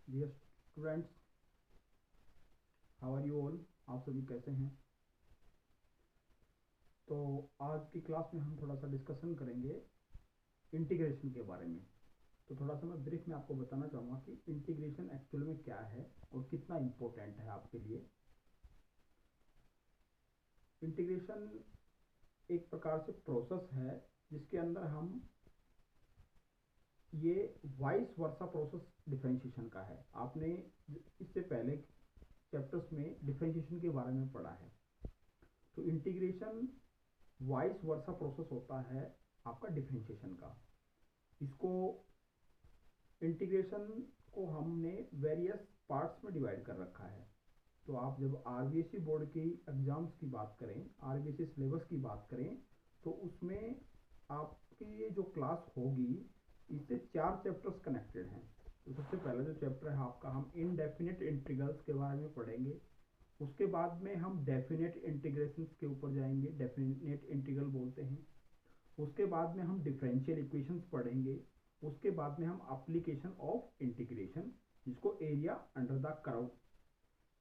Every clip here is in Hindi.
Dear students, how are you all. आप सभी कैसे हैं? तो आज की क्लास में हम थोड़ा सा डिस्कशन करेंगे इंटीग्रेशन के बारे में। तो थोड़ा सा मैं ब्रीफ में आपको बताना चाहूँगा कि इंटीग्रेशन एक्चुअल में क्या है और कितना इम्पोर्टेंट है आपके लिए। इंटीग्रेशन एक प्रकार से प्रोसेस है जिसके अंदर हम ये वाइस वर्सा प्रोसेस डिफरेंशिएशन का है। आपने इससे पहले चैप्टर्स में डिफरेंशिएशन के बारे में पढ़ा है। तो इंटीग्रेशन वाइस वर्सा प्रोसेस होता है आपका डिफरेंशिएशन का। इसको इंटीग्रेशन को हमने वेरियस पार्ट्स में डिवाइड कर रखा है। तो आप जब आरबीएसई बोर्ड की एग्जाम्स की बात करें, आरबीएसई सिलेबस की बात करें, तो उसमें आपकी ये जो क्लास होगी इससे 4 चैप्टर्स कनेक्टेड हैं। तो सबसे पहला जो चैप्टर है आपका, हम इनडेफिनिट इंटीग्रल्स के बारे में पढ़ेंगे। उसके बाद में हम डेफिनेट इंटीग्रेशंस के ऊपर जाएंगे, डेफिनेट इंटीग्रल बोलते हैं। उसके बाद में हम डिफरेंशियल इक्वेशंस पढ़ेंगे। उसके बाद में हम एप्लीकेशन ऑफ इंटीग्रेशन, जिसको area under the curve,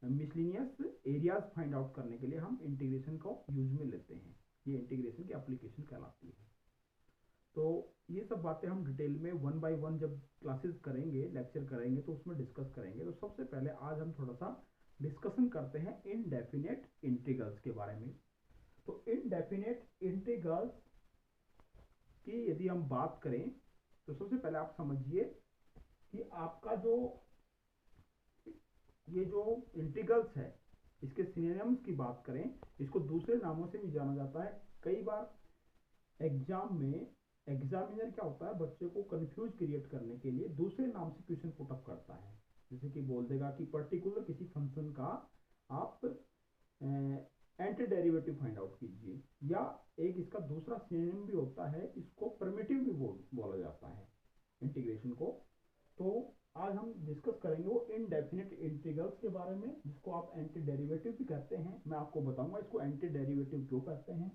miscellaneous areas find out करने के लिए हम इंटीग्रेशन को यूज में लेते हैं। ये इंटीग्रेशन की एप्लीकेशन कहलाती है। तो ये सब बातें हम डिटेल में वन बाय वन जब क्लासेस करेंगे, लेक्चर करेंगे, तो उसमें डिस्कस करेंगे। तो सबसे पहले आज हम थोड़ा सा डिस्कशन करते हैं इनडेफिनेट इंटीग्रल्स के बारे में। तो इनडेफिनेट इंटीग्रल्स की यदि हम बात करें तो सबसे पहले आप समझिए कि आपका जो ये जो इंटीग्रल्स है, इसके सिनोनिम्स की बात करें, इसको दूसरे नामों से भी जाना जाता है। कई बार एग्जाम में एग्जामिनर क्या होता है, बच्चे को कंफ्यूज क्रिएट करने के लिए दूसरे नाम से क्वेश्चन पुट अप करता है। जैसे कि बोल देगा कि पर्टिकुलर किसी फंक्शन का आप एंटी डेरिवेटिव फाइंड आउट कीजिए, या एक इसका दूसरा सिनोनिम भी होता है, इसको प्रिमिटिव भी बोला जाता है इंटीग्रेशन को। तो आज हम डिस्कस करेंगे वो इनडेफिनिट इंटीग्रल्स के बारे में, जिसको आप एंटी डेरिवेटिव भी कहते हैं। मैं आपको बताऊंगा इसको एंटी डेरिवेटिव क्यों कहते हैं।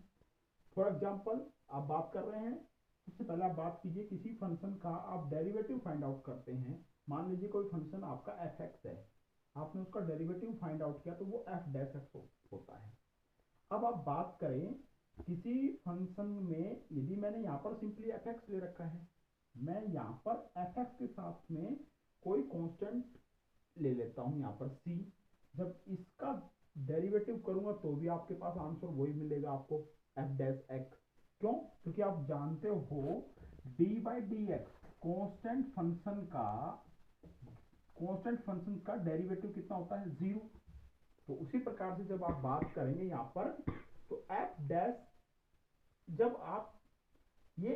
फॉर एग्जाम्पल, आप बात कर रहे हैं, सबसे पहले आप बात कीजिए किसी फंक्शन का आप डेरिवेटिव फाइंड आउट करते हैं। मान लीजिए कोई फंक्शन आपका एफ एक्स है, आपने उसका डेरिवेटिव फाइंड आउट किया तो वो एफ डैश एक्स होता है। अब आप बात करें किसी फंक्शन में, यदि मैंने यहाँ पर सिंपली एफ एक्स ले रखा है, मैं यहाँ पर एफ एक्स के साथ में कोई कांस्टेंट ले लेता हूँ यहाँ पर सी। जब इसका डेरिवेटिव करूंगा तो भी आपके पास आंसर वही मिलेगा आपको, एफ डैश एक्स। क्यों? क्योंकि आप जानते हो D by D x constant function का डेरिवेटिव कितना होता है, 0। तो उसी प्रकार से जब आप बात करेंगे यहाँ पर, तो एफ डैश, जब आप ये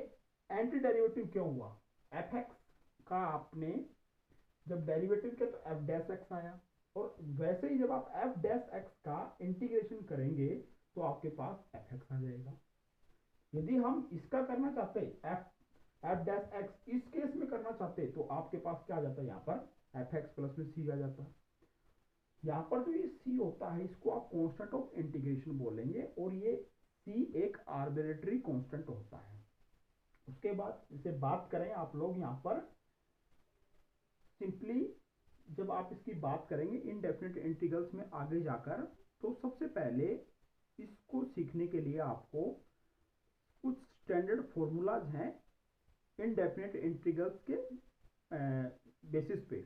एंटी डेरिवेटिव क्यों हुआ, एफ एक्स का आपने जब डेरिवेटिव किया तो एफ डैश एक्स आया। और वैसे ही जब आप एफ डैश एक्स का इंटीग्रेशन करेंगे तो आपके पास एफ एक्स आ जाएगा। यदि हम इसका करना चाहते एफ एफ डैश एक्स इस केस में करना चाहते तो आपके पास क्या आ जाता है, यहाँ पर एफ एक्स प्लस में सी आ जाता। यहाँ पर जो ये सी होता है, इसको आप कांस्टेंट ऑफ इंटीग्रेशन बोलेंगे, और ये सी एक आर्बिट्रेरी कांस्टेंट होता है। उसके बाद इसे बात करें आप लोग यहाँ पर सिंपली, जब आप इसकी बात करेंगे इनडेफिनिट इंटीग्रल्स में आगे जाकर, तो सबसे पहले इसको सीखने के लिए आपको कुछ स्टैंडर्ड फॉर्मूलाज हैं इनडेफिनिट इंटीग्रल्स के बेसिस पे,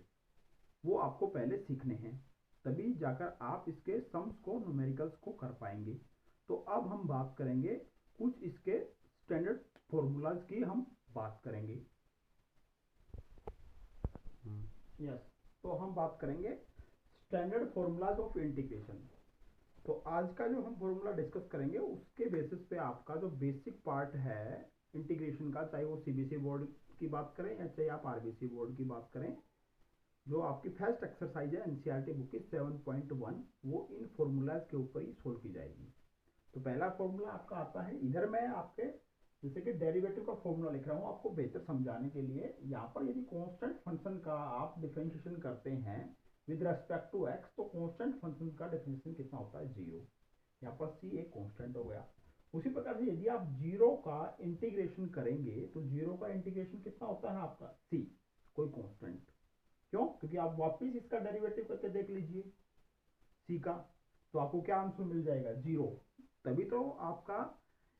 वो आपको पहले सीखने हैं, तभी जाकर आप इसके सम्स को, न्यूमेरिकल्स को कर पाएंगे। तो अब हम बात करेंगे कुछ इसके स्टैंडर्ड फॉर्मूलाज की, हम बात करेंगे। यस, तो हम बात करेंगे स्टैंडर्ड फॉर्मूलाज ऑफ इंटीग्रेशन। तो आज का जो हम फॉर्मूला डिस्कस करेंगे उसके बेसिस पे आपका जो बेसिक पार्ट है इंटीग्रेशन का, चाहे वो सीबीएसई बोर्ड की बात करें या चाहे आप आरबीएसई बोर्ड की बात करें, जो आपकी फर्स्ट एक्सरसाइज है एनसीईआरटी बुक की 7.1, वो इन फॉर्मूलाज के ऊपर ही सोल्व की जाएगी। तो पहला फॉर्मूला आपका आता है, इधर मैं आपके जैसे कि डेरिवेटिव का फॉर्मूला लिख रहा हूँ आपको बेहतर समझाने के लिए। यहाँ पर यदि कांस्टेंट फंक्शन का आप डिफरेंशिएशन करते हैं विद रेस्पेक्ट टू एक्स, तो कांस्टेंट फंक्शन का डिफरेंशिएशन कितना होता है, 0। यहाँ पर सी एक कांस्टेंट हो गया। उसी प्रकार से यदि आप 0 का इंटीग्रेशन करेंगे तो 0 का इंटीग्रेशन कितना होता है आपका, सी कोई कांस्टेंट। क्यों? क्योंकि आप वापस इसका डेरिवेटिव करके देख लीजिए सी का, तो आपको क्या आंसर मिल जाएगा, 0। तभी तो आपका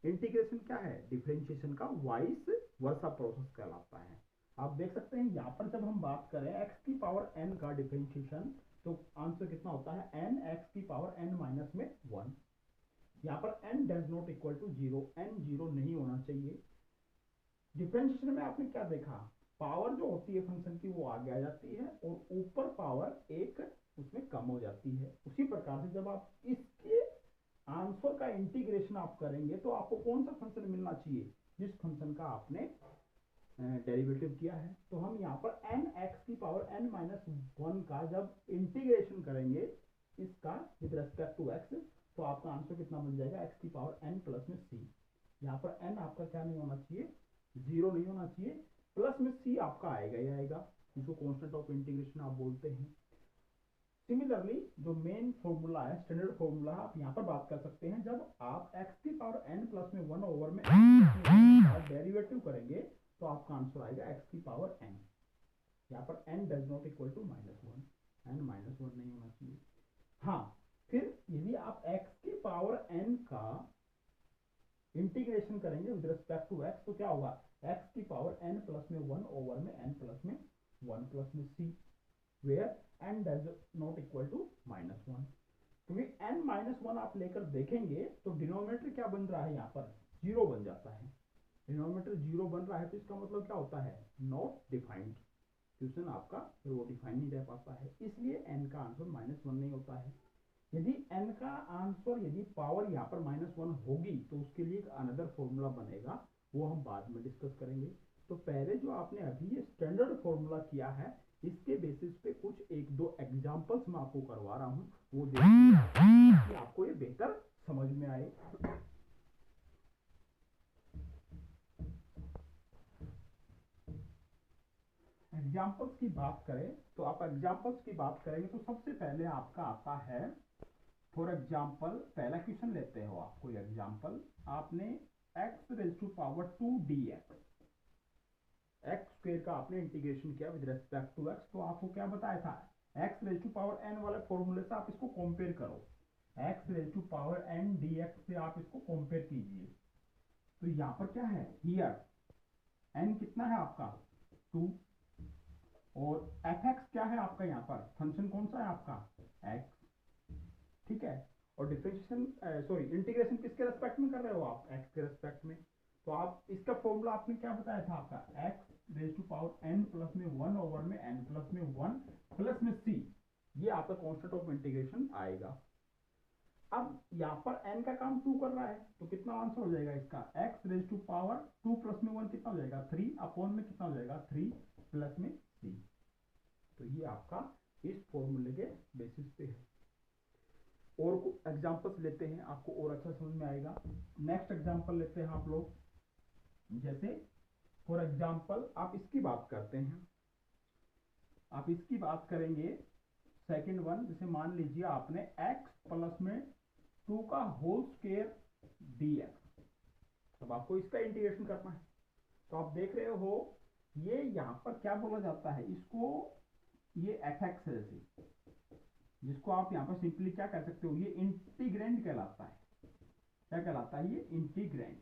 इंटीग्रेशन क्या है, डिफरेंशिएशन का वाइस वर्सा प्रोसेस कहलाता है। आप देख सकते हैं यहाँ पर जब हम बात करें x की पावर n का डिफरेंशिएशन, तो आंसर कितना होता है, n x की पावर n माइनस में 1। यहाँ पर n does not equal to 0, n 0 नहीं होना चाहिए। डिफरेंशिएशन में आपने क्या देखा, पावर जो होती है फंक्शन की वो आगे आ जाती है और ऊपर पावर एक उसमें कम हो जाती है। उसी प्रकार से जब आप इसके आंसर का इंटीग्रेशन आप करेंगे तो आपको कौन सा फंक्शन मिलना चाहिए, जिस फंक्शन का आपने डेरिवेटिव किया है। तो हम यहाँ पर एन एक्स की पावर n माइनस 1 का जब इंटीग्रेशन करेंगे इसका विद रेस्पेक्ट टू x, तो आपका आंसर कितना बन जाएगा, x की पावर n प्लस में c। यहाँ पर n आपका क्या नहीं होना चाहिए, 0 नहीं होना चाहिए, प्लस में c आपका आएगा ही आएगा, इसको कांस्टेंट ऑफ इंटीग्रेशन आप बोलते हैं। सिमिलरली जो मेन फॉर्मूला है, स्टैंडर्ड फॉर्मूला, आप यहाँ पर बात कर सकते हैं, जब आप x की पावर n प्लस में 1 ओवर में डेरिवेटिव करेंगे तो आपका आंसर आएगा x की पावर n। यहाँ पर n does not equal to -1, n -1 नहीं होना चाहिए। हाँ, फिर यदि आप x की पावर n का इंटीग्रेशन करेंगे विद रिस्पेक्ट टू x, तो क्या होगा, x की पावर n प्लस में 1 ओवर में n प्लस में 1 प्लस में c, where n does not equal to -1। क्योंकि n -1 आप लेकर देखेंगे तो डिनोमिनेटर क्या बन रहा है, यहाँ पर 0 बन जाता है। डिनोमिनेटर 0 बन रहा है तो इसका मतलब क्या होता है, नॉट डिफाइंड, क्वेश्चन आपका वो डिफाइन नहीं रह पाता है, इसलिए n का आंसर -1 नहीं होता है। यदि n का आंसर, यदि पावर यहाँ पर -1 होगी तो उसके लिए एक अनदर फॉर्मूला बनेगा, वो हम बाद में डिस्कस करेंगे। तो पहले जो आपने अभी ये स्टैंडर्ड फॉर्मूला किया है, इसके बेसिस पे कुछ एक दो एग्जांपल्स मैं आपको करवा रहा हूँ, वो देखिए ताकि आपको ये बेहतर समझ में आए। एग्जांपल्स की बात करें तो आप एग्जांपल्स की बात करेंगे तो सबसे पहले आपका आता है, फॉर एग्जांपल पहला क्वेश्चन लेते हो आप, कोई एग्जांपल, आपने x raise to power 2 dx, x square का आपने इंटीग्रेशन किया विद रेस्पेक्ट टू x, तो आपको क्या बताया था, x raise to power n वाले फॉर्मूले से आप इसको कंपेयर करो, x raise to power n dx से आप इसको कंपेयर कीजिए। तो यहाँ पर क्या है, हियर n कितना है आपका 2, और fx क्या है आपका, यहाँ पर फंक्शन कौन सा है आपका x, ठीक है। और डिफरेंशिएशन सॉरी इंटीग्रेशन किसके रेस्पेक्ट में कर रहे हो आप, x के रेस्पेक्ट में। तो आप इसका फॉर्मूला आपने क्या बताया था आपका, x raise to power n plus में 1 ओवर में n प्लस में 1 प्लस में c, ये आपका कांस्टेंट ऑफ इंटीग्रेशन आएगा। अब यहाँ पर n का काम 2 कर रहा है तो कितना आंसर हो जाएगा इसका, x raise to power 2 plus में 1 कितना हो जाएगा 3 अपॉन में कितना हो जाएगा 3 प्लस में c। तो ये आपका इस फॉर्मूले के बेसिस पे है। और एग्जांपल्स लेते हैं, आपको और अच्छा समझ में आएगा। नेक्स्ट एग्जांपल लेते हैं आप लोग, जैसे फॉर एग्जांपल आप इसकी बात करते हैं, आप इसकी बात करेंगे सेकंड वन, जैसे मान लीजिए आपने x प्लस में 2 का होल स्क्वायर dx, अब आपको इसका इंटीग्रेशन करना है। तो आप देख रहे हो ये यहाँ पर क्या बोला जाता है, इसको ये fx है, जैसे जिसको आप यहाँ पर सिंपली क्या कह सकते हो, ये इंटीग्रेंड कहलाता है। क्या कहलाता है, ये इंटीग्रेंड।